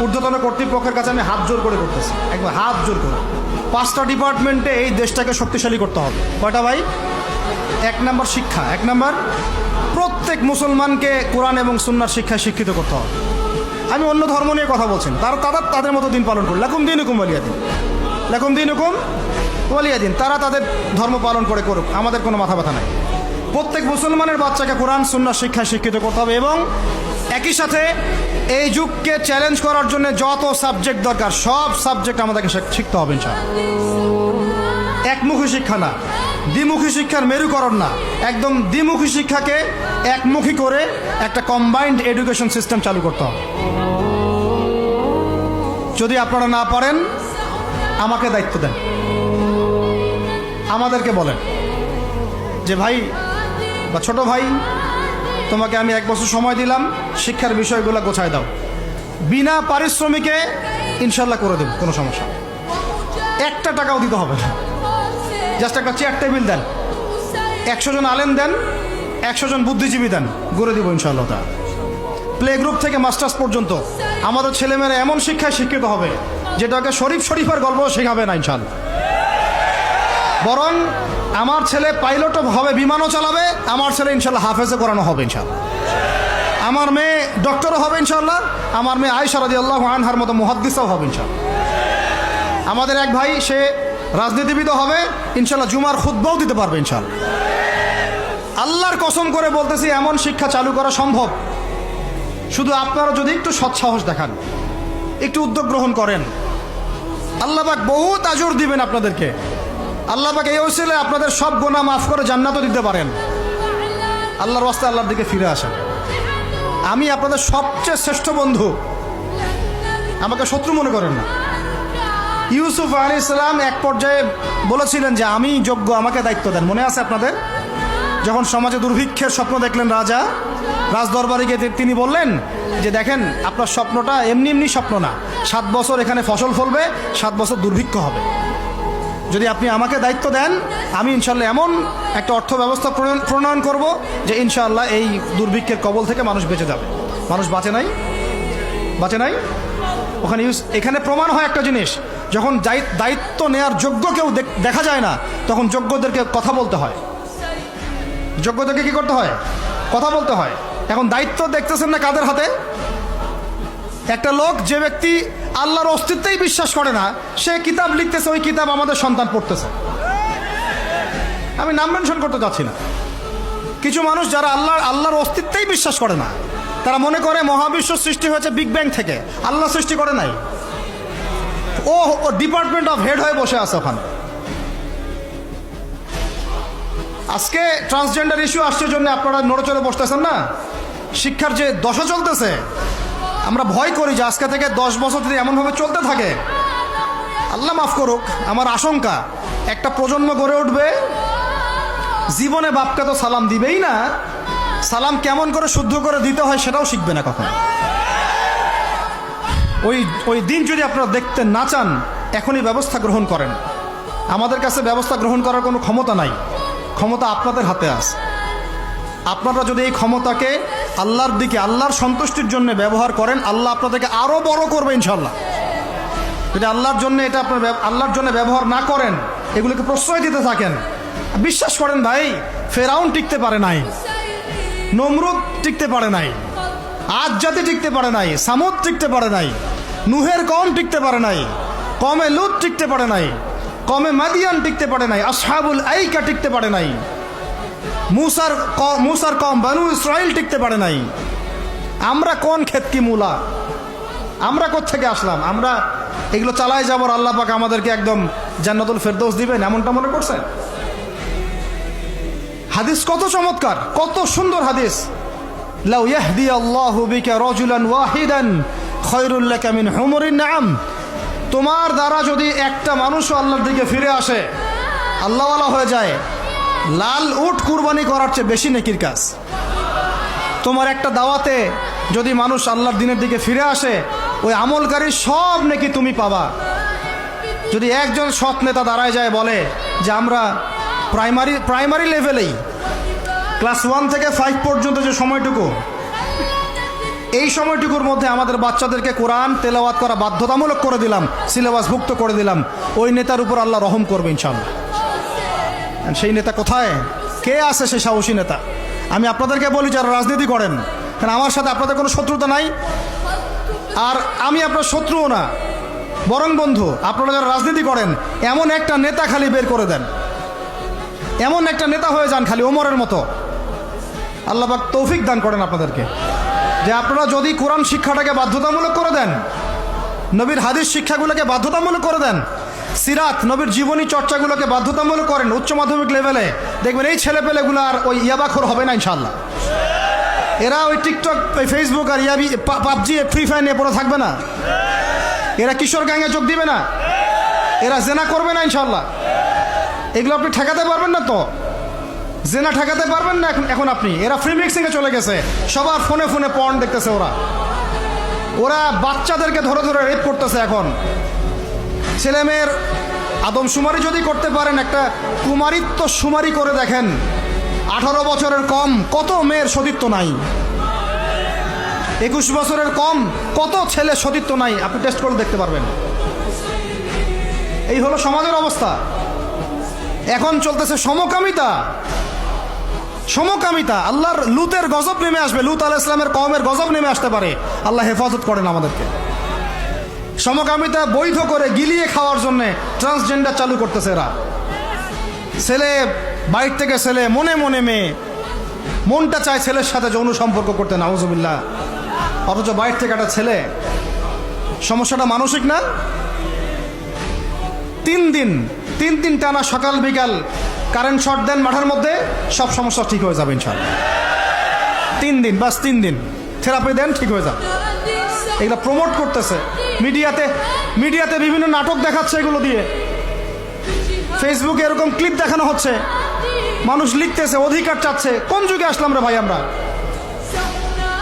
ঊর্ধ্বতন কর্তৃপক্ষের কাছে আমি হাত জোর করে করতেছি, একবার হাত জোর করে। 5টা ডিপার্টমেন্টে এই দেশটাকে শক্তিশালী করতে হবে। কয়টা ভাই? 1 নম্বর শিক্ষা, 1 নম্বর প্রত্যেক মুসলমানকে কোরআন এবং সুন্নাহর শিক্ষায় শিক্ষিত করতে হবে। আমি অন্য ধর্ম নিয়ে কথা বলছি, তাদের মতো দিন পালন করুন। লাকুম দীনুকুম ওয়ালিয়া দিন, লাকুম দীনুকুম ওয়ালিয়া দিন। তারা তাদের ধর্ম পালন করে করুক, আমাদের কোনো মাথা ব্যথা নাই। প্রত্যেক মুসলমানের বাচ্চাকে কোরআন সুন্নাহর শিক্ষায় শিক্ষিত করতে হবে এবং একই সাথে এই যুগকে চ্যালেঞ্জ করার জন্য যত সাবজেক্ট দরকার সব সাবজেক্ট আমাদেরকে শিখতে হবে ইনশাআল্লাহ। একমুখী শিক্ষা না, দ্বিমুখী শিক্ষার মেরুকরণ না, একদম দ্বিমুখী শিক্ষাকে একমুখী করে একটা কম্বাইন্ড এডুকেশন সিস্টেম চালু করতে হবে। যদি আপনারা না পারেন আমাকে দায়িত্ব দেন, আমাদেরকে বলেন যে ভাই বা ছোট ভাই, তোমাকে আমি 1 বছর সময় দিলাম, শিক্ষার বিষয়গুলো গোছায় দাও। বিনা পারিশ্রমিকে ইনশাল্লাহ করে দেব, কোনো সমস্যা। 1 টাকাও দিতে হবে না, জাস্ট একটা চেয়ার টেবিল দেন, 100 জন আলেম দেন, 100 জন বুদ্ধিজীবী দেন, গড়ে দিব ইনশাআল্লাহ। তা প্লে গ্রুপ থেকে মাস্টার্স পর্যন্ত আমাদের ছেলেমেয়েরা এমন শিক্ষায় শিক্ষিত হবে যেটাকে শরীফের গল্প শেখাবে না ইনশাআল্লাহ। বরং আমার ছেলে পাইলটও হবে, বিমানও চালাবে, আমার ছেলে ইনশাআল্লাহ হাফেজে করানো হবে ইনশাআল্লাহ। আমার মেয়ে ডক্টরও হবে ইনশাআল্লাহ, আমার মেয়ে আয়েশা রাদিয়াল্লাহু আনহার মতো মুহাদ্দিসও হবে ইনশাআল্লাহ। আমাদের এক ভাই সে রাজনীতিবিদও হবে ইনশাআল্লাহ, জুমার খুতবাও দিতে পারবে ইনশাআল্লাহ। আল্লাহর কসম করে বলতেছি, এমন শিক্ষা চালু করা সম্ভব, শুধু আপনারা যদি একটু সৎসাহস দেখান, একটু উদ্যোগ গ্রহণ করেন, আল্লাহ পাক বহুত আজর দিবেন আপনাদেরকে। আল্লাহ পাক এই ওসিলায় আপনাদের সব গুনাহ মাফ করে জান্নাতও দিতে পারেন। আল্লাহর রাস্তায় আল্লাহর দিকে ফিরে আসেন। আমি আপনাদের সবচেয়ে শ্রেষ্ঠ বন্ধু, আমাকে শত্রু মনে করেন না। ইউসুফ আলাইহিস সালাম এক পর্যায়ে বলেছিলেন যে আমি যোগ্য, আমাকে দায়িত্ব দেন। মনে আছে আপনাদের? যখন সমাজে দুর্ভিক্ষের স্বপ্ন দেখলেন রাজা, রাজদরবারে গিয়ে তিনি বললেন যে দেখেন, আপনার স্বপ্নটা এমনি এমনি স্বপ্ন না, 7 বছর এখানে ফসল ফলবে, 7 বছর দুর্ভিক্ষ হবে। যদি আপনি আমাকে দায়িত্ব দেন, আমি ইনশাআল্লাহ এমন একটা অর্থ ব্যবস্থা প্রণয়ন করব যে ইনশাআল্লাহ এই দুর্ভিক্ষের কবল থেকে মানুষ বেঁচে যাবে। মানুষ বাঁচে নাই, বাঁচে নাই। এখানে প্রমাণ হয় একটা জিনিস, যখন দায়িত্ব নেয়ার যোগ্য কেউ দেখা যায় না, তখন যোগ্যদেরকে কথা বলতে হয়। যোগ্যদেরকে কি করতে হয়? কথা বলতে হয়। এখন দায়িত্ব দেখতেছেন না কাদের হাতে? একটা লোক, যে ব্যক্তি আল্লাহর অস্তিত্বেই বিশ্বাস করে না, সে কিতাব লিখতেছে, ওই কিতাব আমাদের সন্তান পড়তেছে। আমি নাম মেনশন করতে চাচ্ছি না। কিছু মানুষ যারা আল্লাহর অস্তিত্বেই বিশ্বাস করে না, তারা মনে করে মহাবিশ্ব সৃষ্টি হয়েছে বিগ ব্যাং থেকে, আল্লাহ সৃষ্টি করে নাই। ও ডিপার্টমেন্ট অফ হেড হয়ে বসে আছে ওখানে। আজকে ট্রান্সজেন্ডার ইস্যু আসছে জন্য আপনারা নড়েচড়ে বসতেছেন না। শিক্ষার যে দশা চলতেছে, আমরা ভয় করি যে আজকে থেকে 10 বছর যদি এমনভাবে চলতে থাকে, আল্লাহ মাফ করুক, আমার আশঙ্কা একটা প্রজন্ম গড়ে উঠবে, জীবনে বাপকে তো সালাম দিবেই না, সালাম কেমন করে শুদ্ধ করে দিতে হয় সেটাও শিখবে না কখন। ওই দিন যদি আপনারা দেখতে না চান, এখনই ব্যবস্থা গ্রহণ করেন। আমাদের কাছে ব্যবস্থা গ্রহণ করার কোনো ক্ষমতা নাই, ক্ষমতা আপনাদের হাতে আছে। আপনারা যদি এই ক্ষমতাকে আল্লাহর দিকে, আল্লাহর সন্তুষ্টির জন্য ব্যবহার করেন, আল্লাহ আপনাদেরকে আরো বড় করবে ইনশাআল্লাহ। যদি আল্লাহর জন্য এটা আপনার আল্লাহর জন্য ব্যবহার না করেন, এগুলোকে প্রশ্রয় দিতে থাকেন, বিশ্বাস করেন ভাই, ফেরাউন টিকতে পারে নাই, নমরুদ টিকতে পারে নাই, আদ জাতি টিকতে পারে নাই, সামুদ টিকতে পারে নাই, নুহের কওম টিকতে পারে নাই, কওমে লূত টিকতে পারে নাই, কওমে মাদিয়ান টিকতে পারে নাই, আসহাবুল আইকা টিকতে পারে নাই, মুসার কওম বানু ইসরাইল টিকতে পারে নাই। আমরা কোন ক্ষেত কি মূলা? আমরা কোত্থেকে আসলাম? আমরা এগুলো চালাই যাবার আল্লাহ পাক আমাদেরকে একদম জান্নাতুল ফেরদৌস দিবেন এমনটা মনে করছেন? হাদিস কত চমৎকার, কত সুন্দর হাদিস। লাউ ইয়াহদি আল্লাহু বিকা রাজুলান ওয়াহিদান খায়রুল লাকা মিন হুমুরিন নাম। তোমার দ্বারা যদি একটা মানুষও আল্লাহর দিকে ফিরে আসে, আল্লাহওয়ালা হয়ে যায়, লাল উট কুরবানি করার চেয়ে বেশি নেকির কাজ। তোমার একটা দাওয়াতে যদি মানুষ আল্লাহর দিনের দিকে ফিরে আসে, ওই আমলকারী সব নেকি তুমি পাবা। যদি একজন সৎ নেতা দাঁড়ায় যায়, বলে যে আমরা প্রাইমারি লেভেলেই ক্লাস 1 থেকে 5 পর্যন্ত যে সময়টুকু, এই সময়টুকুর মধ্যে আমাদের বাচ্চাদেরকে কোরআন তেলাওয়াত করা বাধ্যতামূলক করে দিলাম, সিলেবাসভুক্ত করে দিলাম, ওই নেতার উপর আল্লাহ রহম করবে ইনশাআল্লাহ। সেই নেতা কোথায়, কে আছে সেই সাহসী নেতা? আমি আপনাদেরকে বলি যারা রাজনীতি করেন, কারণ আমার সাথে আপনাদের কোনো শত্রুতা নাই, আর আমি আপনার শত্রুও না, বরং বন্ধু। আপনারা যারা রাজনীতি করেন, এমন একটা নেতা খালি বের করে দেন, এমন একটা নেতা হয়ে যান খালি ওমরের মতো। আল্লাহ পাক তৌফিক দান করেন আপনাদেরকে, যে আপনারা যদি কোরআন শিক্ষাটাকে বাধ্যতামূলক করে দেন, নবীর হাদিস শিক্ষাগুলোকে বাধ্যতামূলক করে দেন, সিরাত নবীর জীবনী চর্চাগুলোকে বাধ্যতামূলক করেন উচ্চ মাধ্যমিক লেভেলে, দেখবেন এই ছেলেপেলেগুলো আর ওই ইয়াবাখোর হবে না ইনশাআল্লাহ। এরা ওই টিকটক, ফেসবুক আর পাবজি, ফ্রি ফায়ার নিয়ে পড়ে থাকবে না। এরা কিশোর গ্যাংয়ে যোগ দিবে না, এরা জেনা করবে না ইনশাআল্লাহ। এগুলো আপনি ঠেকাতে পারবেন না তো, জেনা ঠেকাতে পারবেন না এখন আপনি। এরা ফ্রি মিক্সিংয়ে চলে গেছে, সবার ফোনে ফোনে পর্ন দেখতেছে। ওরা বাচ্চাদেরকে ধরে ধরে রেপ করতেছে। এখন ছেলেমেয়ের আদমশুমারি যদি করতে পারেন, একটা কুমারিত্ব শুমারি করে দেখেন, 18 বছরের কম কত মেয়ের সতীত্ব নাই, 21 বছরের কম কত ছেলে সতীত্ব নাই, আপনি টেস্ট করে দেখতে পারবেন। এই হলো সমাজের অবস্থা। এখন চলতেছে সমকামিতা, সমকামিতা। আল্লাহর লুতের গজব নেমে আসবে, লুত আলাইহিস সালামের কওমের গজব নেমে আসতে পারে। আল্লাহ হেফাজত করেন আমাদেরকে। সমকামিতা বৈধ করে গিলিয়ে খাওয়ার জন্য ট্রান্সজেন্ডার চালু করতেছে এরা। ছেলে বাইর থেকে ছেলে, মনে মনে মেয়ে, মনটা চায় ছেলের সাথে যৌন সম্পর্ক করতে, নাউজুবিল্লাহ, অথচ বাইর থেকে একটা ছেলে। সমস্যাটা মানসিক না? 3 দিন টানা সকাল বিকাল কারেন্ট শর্ট দেন মাঠের মধ্যে, সব সমস্যা ঠিক হয়ে যাবে ইনশাআল্লাহ। 3 দিন, বাস 3 দিন থেরাপি দেন, ঠিক হয়ে যাবে। এগুলো প্রমোট করতেছে মিডিয়াতে বিভিন্ন নাটক দেখাচ্ছে, এগুলো দিয়ে ফেসবুকে এরকম ক্লিপ দেখানো হচ্ছে, মানুষ লিখতেছে, অধিকার চাচ্ছে। কোন যুগে আসলাম রে ভাই?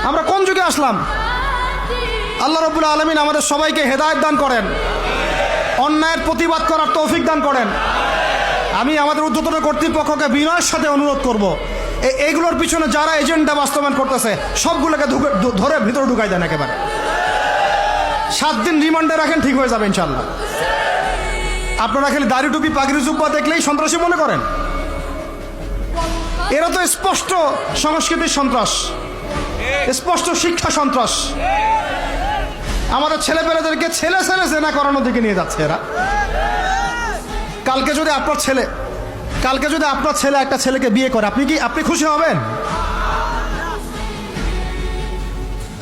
আমরা কোন যুগে আসলাম? আল্লাহ রাব্বুল আলামিন আমাদের সবাইকে হেদায়েত দান করেন, অন্যায়ের প্রতিবাদ করার তৌফিক দান করেন। আমি আমাদের ঊর্ধ্বতন কর্তৃপক্ষকে বিনয়ের সাথে অনুরোধ করব, এইগুলোর পিছনে যারা এজেন্ডা বাস্তবায়ন করতেছে সবগুলোকে ধরে ভিতরে ঢুকাই দেন একেবারে। 7 দিন রিমান্ডে রাখেন, ঠিক হয়ে যাবে ইনশাআল্লাহ। আপনারা খালি দাড়ি টুপি পাগড়ি জুব্বা দেখলেই সন্ত্রাসী মনে করেন? এরা তো স্পষ্ট সংস্কৃতির সন্ত্রাস, স্পষ্ট শিক্ষা সন্ত্রাস। আমাদের ছেলেপেলেদেরকে ছেলে জেনা করানোর দিকে নিয়ে যাচ্ছে এরা। কালকে যদি আপনার ছেলে একটা ছেলেকে বিয়ে করে, আপনি খুশি হবেন?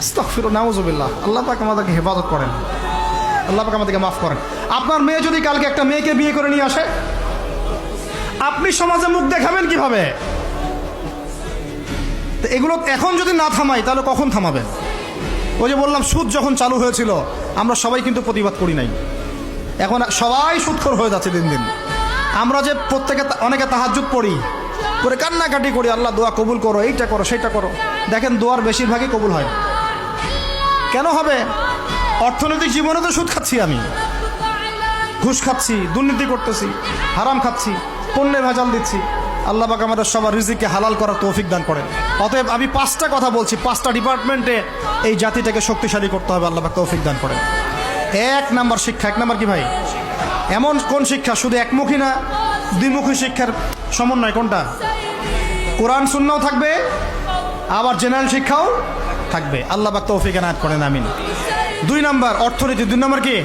আস্তাগফিরুল্লাহ, নাউজুবিল্লাহ। আল্লাহ পাক আমাদেরকে হেফাজত করেন, আল্লাহ পাক আমাদেরকে মাফ করেন। আপনার মেয়ে যদি কালকে একটা মেয়েকে বিয়ে করে নিয়ে আসে, আপনি সমাজে মুখ দেখাবেন কিভাবে? এগুলো এখন যদি না থামাই, তাহলে কখন থামাবেন? ওই যে বললাম, সুদ যখন চালু হয়েছিল আমরা সবাই কিন্তু প্রতিবাদ করি নাই। এখন সবাই সুদখোর হয়ে যাচ্ছে দিন দিন। আমরা যে অনেকে তাহাজ্জুদ পড়ি, করে কান্নাকাটি করি, আল্লাহ দোয়া কবুল করো, এইটা করো সেইটা করো, দেখেন দোয়ার বেশিরভাগই কবুল হয়। কেন হবে? অর্থনৈতিক জীবনে তো সুদ খাচ্ছি, আমি ঘুষ খাচ্ছি, দুর্নীতি করতেছি, হারাম খাচ্ছি, পণ্যে ভেজাল দিচ্ছি। আল্লাহ পাক আমাদের সবার রিজিককে হালাল করার তৌফিক দান করেন। অতএব আমি 5টা কথা বলছি, 5টা ডিপার্টমেন্টে এই জাতিটাকে শক্তিশালী করতে হবে। আল্লাহ পাক তৌফিক দান করেন। 1 নাম্বার শিক্ষা। 1 নাম্বার কি ভাই? এমন কোন শিক্ষা? শুধু একমুখী না, 2মুখী শিক্ষার সমন্বয়। কোনটা? কোরআন সুন্নাহও থাকবে, আবার জেনারেল শিক্ষাও থাকবে। আল্লাহ পাক তৌফিক এনায়েত করেন, আমিন। 2 নাম্বার অর্থনীতি। 2 নাম্বার কি?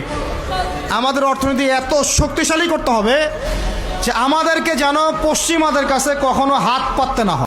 আমাদের অর্থনীতি এত শক্তিশালী করতে হবে যে আমাদেরকে যেন পশ্চিমাদের কাছে কখনো হাত পাততে না হয়।